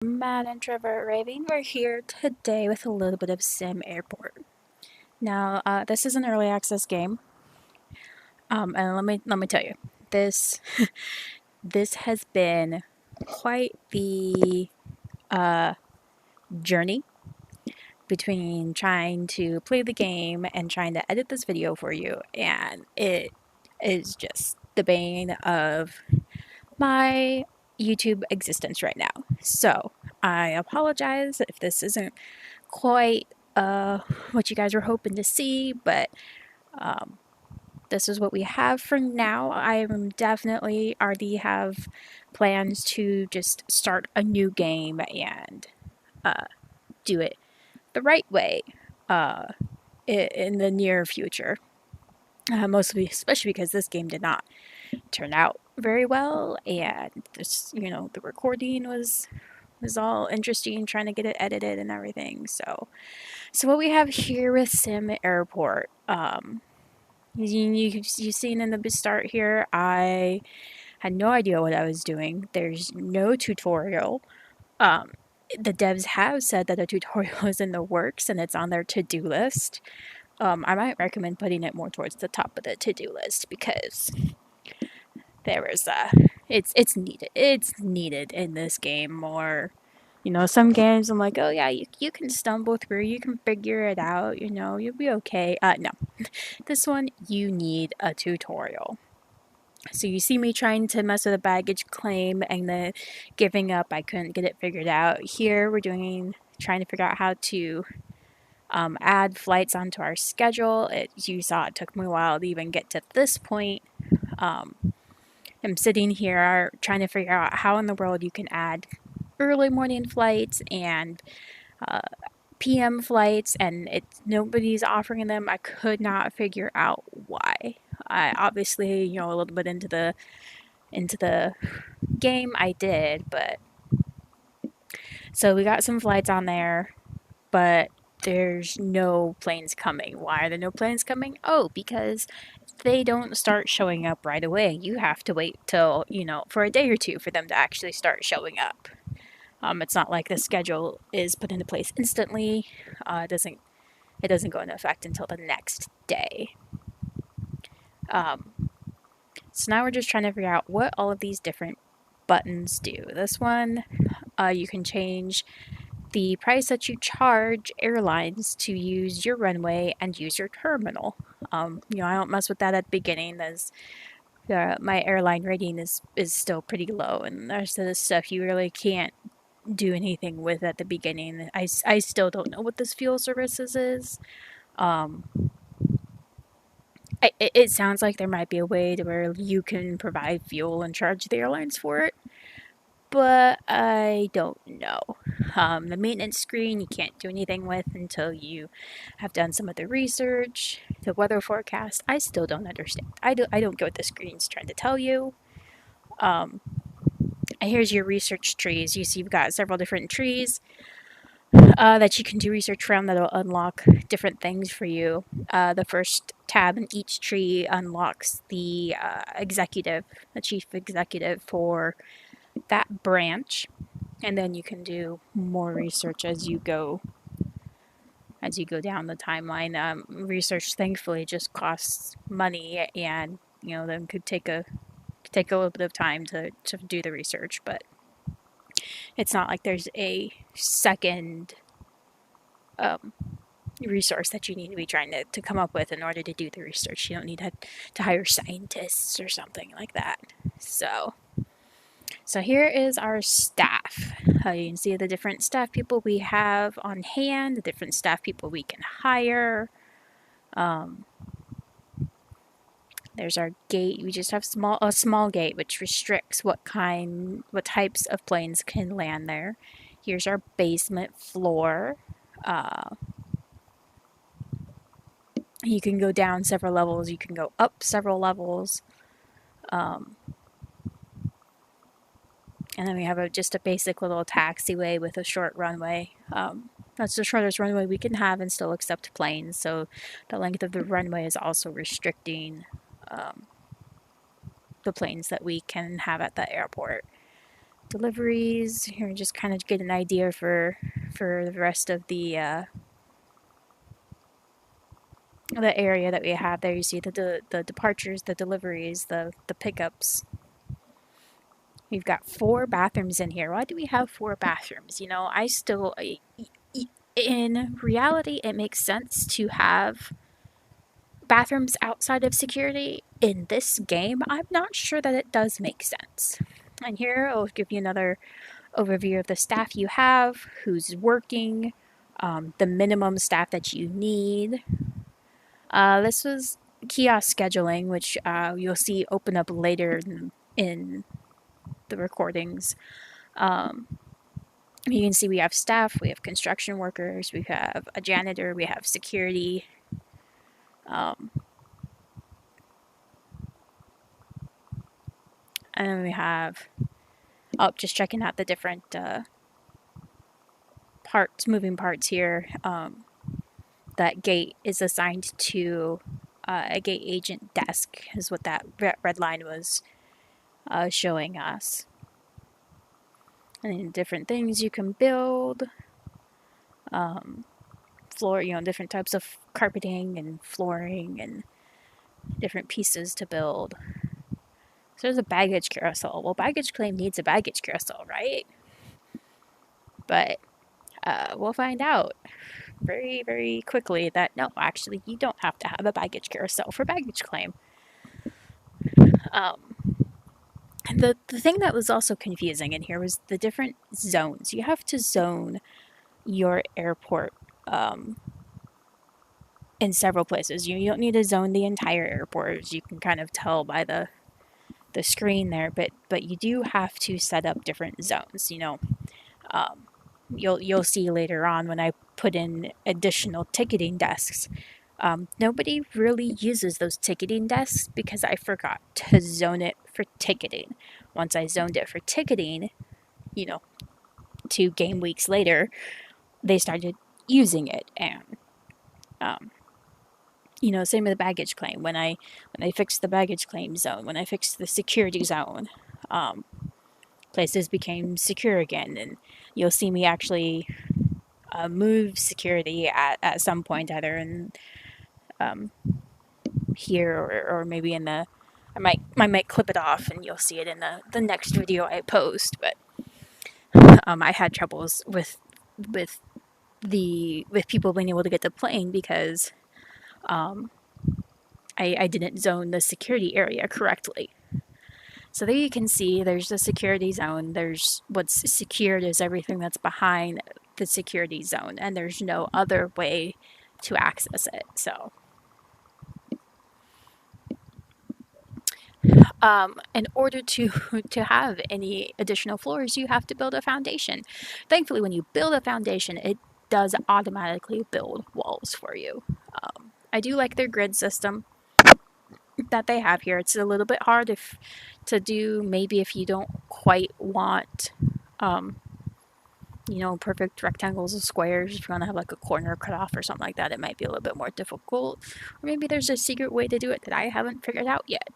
MadIntrovert Raving. We're here today with a little bit of SimAirport. Now, this is an early access game, and let me tell you, this this has been quite the journey between trying to play the game and trying to edit this video for you, and it is just the bane of my YouTube existence right now. So I apologize if this isn't quite what you guys were hoping to see, but this is what we have for now. I am definitely already have plans to just start a new game and do it the right way in the near future. Mostly, especially because this game did not turn out very well, and this, the recording was all interesting, trying to get it edited and everything. So what we have here with SimAirport, you've seen in the start here, I had no idea what I was doing. There's no tutorial. The devs have said that a tutorial is in the works and it's on their to-do list. I might recommend putting it more towards the top of the to-do list because there is it's needed. It's needed in this game more. Some games I'm like, oh yeah, you can stumble through, you can figure it out, you'll be okay. No. This one, you need a tutorial. So you see me trying to mess with a baggage claim and then giving up. I couldn't get it figured out. Here we're trying to figure out how to add flights onto our schedule. You saw it took me a while to even get to this point. I'm sitting here trying to figure out how in the world you can add early morning flights and PM flights, and nobody's offering them. I could not figure out why. I obviously, a little bit into the game, I did, but so we got some flights on there, but there's no planes coming. Why are there no planes coming? Oh, because they don't start showing up right away. You have to wait till, for a day or two for them to actually start showing up. It's not like the schedule is put into place instantly. It doesn't go into effect until the next day. So now we're just trying to figure out what all of these different buttons do. This one, you can change the price that you charge airlines to use your runway and use your terminal. I don't mess with that at the beginning, as my airline rating is still pretty low, and there's this stuff you really can't do anything with at the beginning. I still don't know what this fuel services is. It sounds like there might be a way to where you can provide fuel and charge the airlines for it, but I don't know. The maintenance screen you can't do anything with until you have done some of the research. The weather forecast, I still don't understand. I don't get what the screen's trying to tell you. Here's your research trees. You see you've got several different trees that you can do research from that'll unlock different things for you. The first tab in each tree unlocks the chief executive for that branch, and then you can do more research as you go down the timeline. Research, thankfully, just costs money, and then could take a little bit of time to do the research, but it's not like there's a second resource that you need to be trying to come up with in order to do the research. You don't need to hire scientists or something like that. So here is our staff. You can see the different staff people we have on hand, the different staff people we can hire. There's our gate. We just have a small gate, which restricts what types of planes can land there. Here's our basement floor. You can go down several levels. You can go up several levels. And then we have just a basic little taxiway with a short runway. That's the shortest runway we can have and still accept planes. So the length of the runway is also restricting the planes that we can have at the airport. deliveries. Here, just kind of get an idea for the rest of the area that we have there. You see the departures, the deliveries, the pickups. We've got 4 bathrooms in here. Why do we have 4 bathrooms? You know, in reality, it makes sense to have bathrooms outside of security. In this game, I'm not sure that it does make sense. And here I'll give you another overview of the staff you have, who's working, the minimum staff that you need. This was kiosk scheduling, which you'll see open up later in the recordings. You can see we have staff, we have construction workers, we have a janitor, we have security. And then we have, just checking out the different moving parts here. That gate is assigned to a gate agent desk, is what that red line was showing us. And then different things you can build. Floor, different types of carpeting and flooring and different pieces to build. So there's a baggage carousel. Well, baggage claim needs a baggage carousel, right? But we'll find out very, very quickly that no, actually, you don't have to have a baggage carousel for baggage claim. The thing that was also confusing in here was the different zones. You have to zone your airport in several places. You don't need to zone the entire airport, as you can kind of tell by the screen there, but you do have to set up different zones. You'll see later on when I put in additional ticketing desks. Nobody really uses those ticketing desks because I forgot to zone it for ticketing. Once I zoned it for ticketing, 2 game weeks later, they started using it. And same with the baggage claim. When I fixed the baggage claim zone, when I fixed the security zone, places became secure again. And you'll see me actually move security at some point, either in here or maybe in the I might clip it off and you'll see it in the next video I post. But I had troubles with people being able to get the plane because I didn't zone the security area correctly. So there you can see there's the security zone. There's what's secured is everything that's behind the security zone, and there's no other way to access it. So in order to have any additional floors, you have to build a foundation. Thankfully, when you build a foundation, it does automatically build walls for you. I do like their grid system that they have here. It's a little bit hard to do, maybe if you don't quite want perfect rectangles or squares. If you want to have like a corner cut off or something like that, it might be a little bit more difficult. Or maybe there's a secret way to do it that I haven't figured out yet.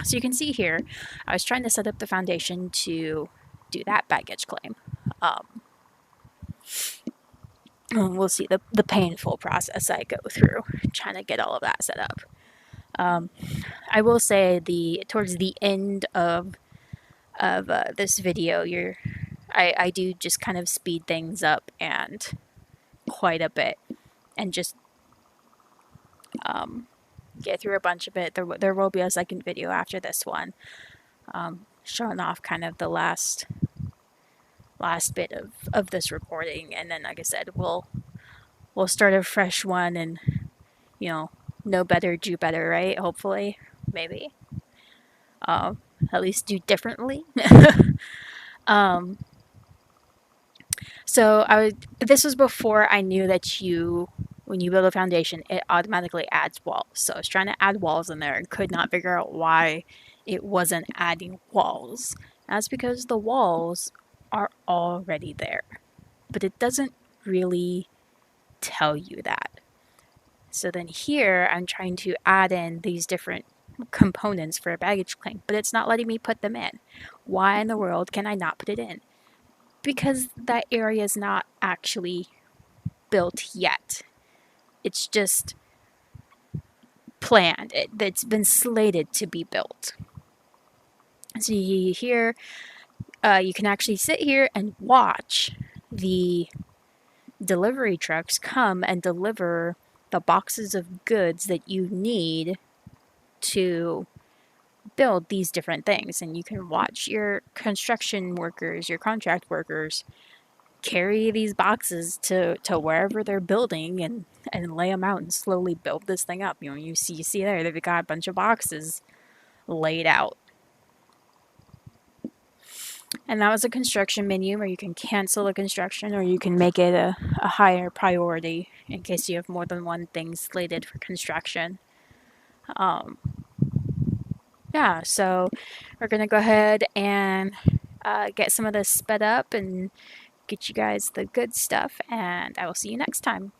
So you can see here, I was trying to set up the foundation to do that baggage claim. We'll see the painful process I go through trying to get all of that set up. I will say towards the end of this video, I do just kind of speed things up and quite a bit, and just get through a bunch of it. There will be a second video after this one, showing off kind of the last bit of this recording, and then like I said, we'll start a fresh one, and know better, do better, right? Hopefully, maybe. At least do differently. So this was before I knew that when you build a foundation, it automatically adds walls. So I was trying to add walls in there and could not figure out why it wasn't adding walls. That's because the walls are already there, but it doesn't really tell you that. So then here I'm trying to add in these different components for a baggage claim, but it's not letting me put them in. Why in the world can I not put it in? Because that area is not actually built yet. It's just planned. It's been slated to be built. So here, you can actually sit here and watch the delivery trucks come and deliver the boxes of goods that you need to build these different things. And you can watch your construction workers, your contract workers, carry these boxes to wherever they're building and lay them out and slowly build this thing up. You see there, they've got a bunch of boxes laid out. And that was a construction menu where you can cancel the construction or you can make it a higher priority in case you have more than one thing slated for construction. Yeah, so we're going to go ahead and get some of this sped up and get you guys the good stuff, and I will see you next time.